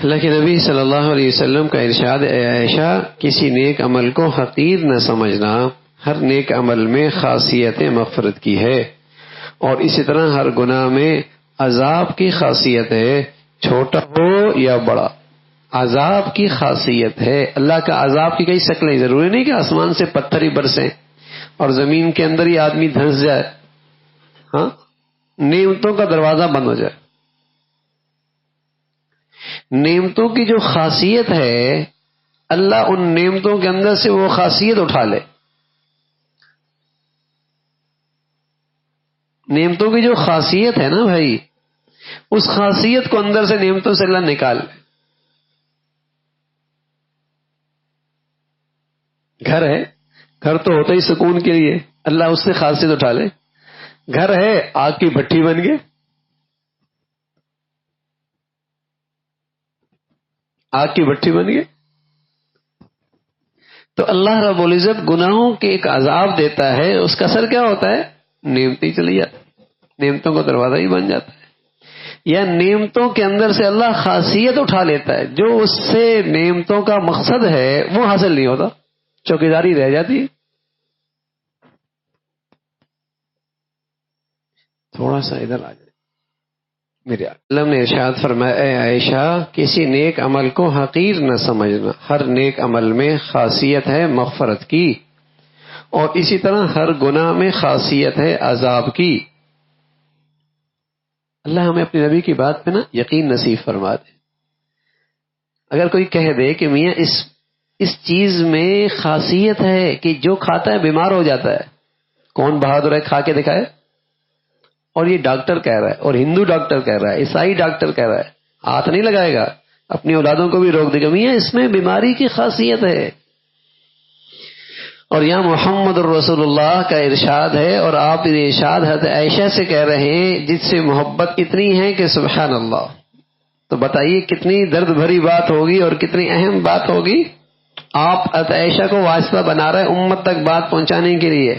اللہ کے نبی صلی اللہ علیہ وسلم کا ارشاد، اے عائشہ کسی نیک عمل کو حقیر نہ سمجھنا، ہر نیک عمل میں خاصیت مغفرت کی ہے، اور اسی طرح ہر گناہ میں عذاب کی خاصیت ہے، چھوٹا ہو یا بڑا، عذاب کی خاصیت ہے۔ اللہ کا عذاب کی کئی شکلیں، ضروری نہیں کہ آسمان سے پتھر ہی برسیں اور زمین کے اندر ہی آدمی دھنس جائے، ہاں، نعمتوں کا دروازہ بند ہو جائے۔ نعمتوں کی جو خاصیت ہے، اللہ ان نعمتوں کے اندر سے وہ خاصیت اٹھا لے۔ نعمتوں کی جو خاصیت ہے نا بھائی، اس خاصیت کو اندر سے نعمتوں سے اللہ نکال لے۔ گھر ہے، گھر تو ہوتا ہی سکون کے لیے، اللہ اس سے خاصیت اٹھا لے۔ گھر ہے، آگ کی بھٹی بن گئے، آگ کی بھٹی بن گئے۔ تو اللہ رب العزت گناہوں کے ایک عذاب دیتا ہے، اس کا اثر کیا ہوتا ہے؟ نعمتیں چلی جاتی، نعمتوں کا دروازہ ہی بن جاتا ہے، یا نعمتوں کے اندر سے اللہ خاصیت اٹھا لیتا ہے، جو اس سے نعمتوں کا مقصد ہے وہ حاصل نہیں ہوتا، چوکیداری رہ جاتی ہے۔ تھوڑا سا ادھر آ جائے میرے علم نے ارشاد فرمایا، اے عائشہ کسی نیک عمل کو حقیر نہ سمجھنا، ہر نیک عمل میں خاصیت ہے مغفرت کی، اور اسی طرح ہر گناہ میں خاصیت ہے عذاب کی۔ اللہ ہمیں اپنے نبی کی بات پہ نا یقین نصیب فرما دے۔ اگر کوئی کہہ دے کہ میاں اس چیز میں خاصیت ہے کہ جو کھاتا ہے بیمار ہو جاتا ہے، کون بہادر ہے کھا کے دکھائے؟ اور یہ ڈاکٹر کہہ رہا ہے، اور ہندو ڈاکٹر کہہ رہا ہے، عیسائی ڈاکٹر کہہ رہا ہے، ہاتھ نہیں لگائے گا، اپنی اولادوں کو بھی روک دے گا، میاں اس میں بیماری کی خاصیت ہے۔ اور یہاں محمد الرسول اللہ کا ارشاد ہے، اور آپ یہ ارشاد حضرت عائشہ سے کہہ رہے ہیں جس سے محبت اتنی ہے کہ سبحان اللہ۔ تو بتائیے کتنی درد بھری بات ہوگی اور کتنی اہم بات ہوگی۔ آپ حضرت عائشہ کو واسطہ بنا رہے امت تک بات پہنچانے کے لیے،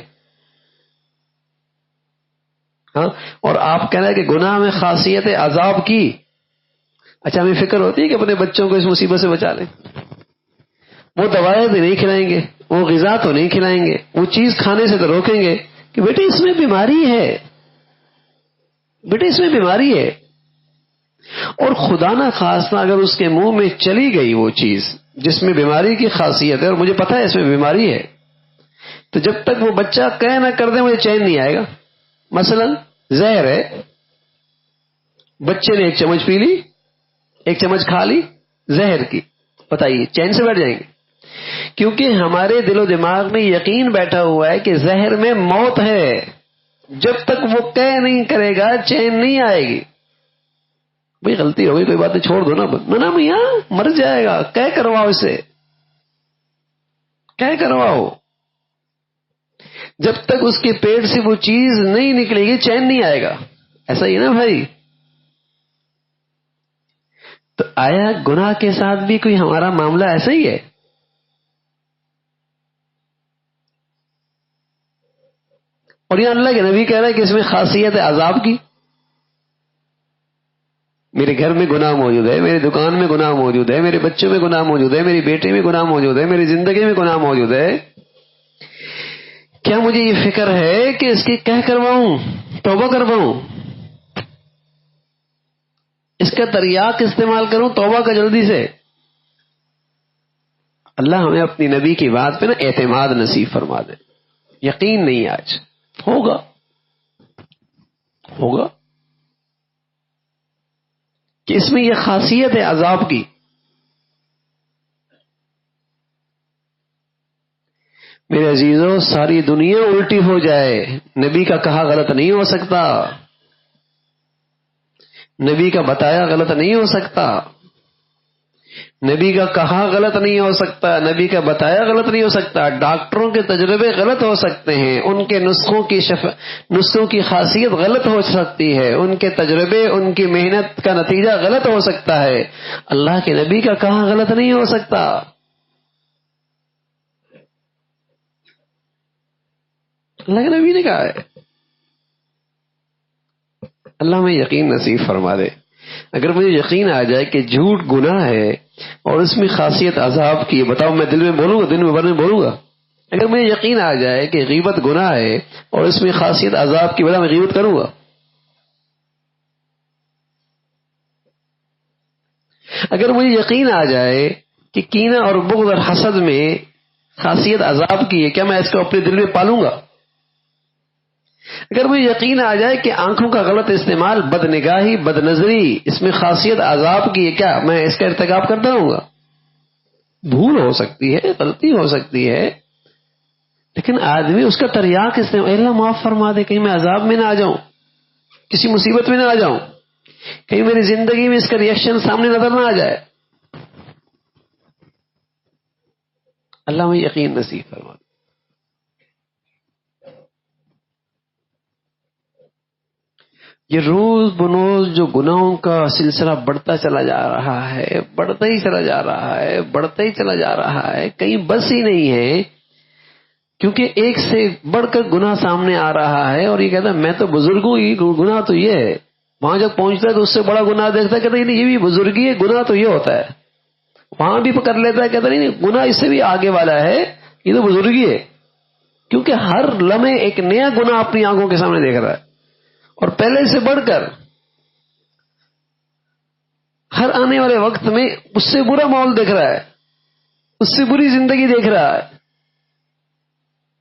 ہاں، اور آپ کہہ رہے ہیں کہ گناہ میں خاصیت عذاب کی۔ اچھا، ہمیں فکر ہوتی ہے کہ اپنے بچوں کو اس مصیبت سے بچا لیں، وہ دوائیں بھی نہیں کھلائیں گے، وہ غذا تو نہیں کھلائیں گے، وہ چیز کھانے سے تو روکیں گے کہ بیٹے اس میں بیماری ہے، بیٹے اس میں بیماری ہے۔ اور خدا نہ خواستہ اگر اس کے منہ میں چلی گئی وہ چیز جس میں بیماری کی خاصیت ہے، اور مجھے پتا ہے اس میں بیماری ہے، تو جب تک وہ بچہ کہہ نہ کر دے مجھے چین نہیں آئے گا۔ مثلا زہر ہے، بچے نے ایک چمچ پی لی، ایک چمچ کھا لی زہر کی، بتائیے چین سے بیٹھ جائیں گے؟ کیونکہ ہمارے دل و دماغ میں یقین بیٹھا ہوا ہے کہ زہر میں موت ہے، جب تک وہ کہہ نہیں کرے گا چین نہیں آئے گی۔ بھئی غلطی ہو گئی، کوئی بات نہیں، چھوڑ دو نا میاں مر جائے گا، کہہ کرواؤ اسے، کہہ کرواؤ۔ جب تک اس کے پیٹ سے وہ چیز نہیں نکلے گی چین نہیں آئے گا، ایسا ہی نا بھائی؟ تو آیا گناہ کے ساتھ بھی کوئی ہمارا معاملہ ایسا ہی ہے؟ اور یہ اللہ کے نبی کہہ رہا ہے کہ اس میں خاصیت ہے عذاب کی۔ میرے گھر میں گناہ موجود ہے، میری دکان میں گناہ موجود ہے، میرے بچوں میں گناہ موجود ہے، میری بیٹے میں گناہ موجود ہے، میری زندگی میں گناہ موجود ہے، کیا مجھے یہ فکر ہے کہ اس کی کہہ کرواؤں، توبہ کرواؤں، اس کا تریاق استعمال کروں توبہ کا جلدی سے؟ اللہ ہمیں اپنی نبی کی بات پہ نا اعتماد نصیب فرما دے۔ یقین نہیں آج ہوگا کہ اس میں یہ خاصیت ہے عذاب کی۔ میرے عزیزوں، ساری دنیا الٹی ہو جائے، نبی کا کہا غلط نہیں ہو سکتا، نبی کا بتایا غلط نہیں ہو سکتا، نبی کا کہا غلط نہیں ہو سکتا، نبی کا بتایا غلط نہیں ہو سکتا۔ ڈاکٹروں کے تجربے غلط ہو سکتے ہیں، ان کے نسخوں کی خاصیت غلط ہو سکتی ہے، ان کے تجربے، ان کی محنت کا نتیجہ غلط ہو سکتا ہے، اللہ کے نبی کا کہا غلط نہیں ہو سکتا۔ اللہ کے نبی نے کہا ہے۔ اللہ میں یقین نصیب فرما دے۔ اگر مجھے یقین آ جائے کہ جھوٹ گناہ ہے اور اس میں خاصیت عذاب کی ہے، بتاؤ میں دل میں بولوں گا؟ دن میں بھر میں بولوں گا؟ اگر مجھے یقین آ جائے کہ غیبت گناہ ہے اور اس میں خاصیت عذاب کی، بتا میں غیبت کروں گا؟ اگر مجھے یقین آ جائے کہ کینہ اور بغض اور حسد میں خاصیت عذاب کی ہے، کیا میں اس کو اپنے دل میں پالوں گا؟ اگر مجھے یقین آ جائے کہ آنکھوں کا غلط استعمال، بد نگاہی، بد نظری، اس میں خاصیت عذاب کی ہے، کیا میں اس کا ارتکاب کرتا رہوں گا؟ بھول ہو سکتی ہے، غلطی ہو سکتی ہے، لیکن آدمی اس کا تریاق استعمال، اللہ معاف فرما دے، کہیں میں عذاب میں نہ آ جاؤں، کسی مصیبت میں نہ آ جاؤں، کہیں میری زندگی میں اس کا ریئیکشن سامنے نظر نہ آ جائے. اللہ میں یقین نصیب فرما. یہ روز بروز جو گناہوں کا سلسلہ بڑھتا چلا جا رہا ہے، بڑھتا ہی چلا جا رہا ہے، بڑھتا ہی چلا جا رہا ہے، کہیں بس ہی نہیں ہے، کیونکہ ایک سے بڑھ کر گناہ سامنے آ رہا ہے اور یہ کہتا ہے میں تو بزرگ ہوں، یہ گناہ تو یہ ہے. وہاں جب پہنچتا ہے تو اس سے بڑا گناہ دیکھتا ہے، کہتا ہے نہیں یہ بھی بزرگی ہے، گناہ تو یہ ہوتا ہے. وہاں بھی پکڑ لیتا ہے، کہتا نہیں گناہ اس سے بھی آگے والا ہے، یہ تو بزرگی ہے. کیونکہ ہر لمحے ایک نیا گناہ اپنی آنکھوں کے سامنے دیکھ رہا ہے اور پہلے سے بڑھ کر ہر آنے والے وقت میں اس سے برا ماحول دیکھ رہا ہے، اس سے بری زندگی دیکھ رہا ہے.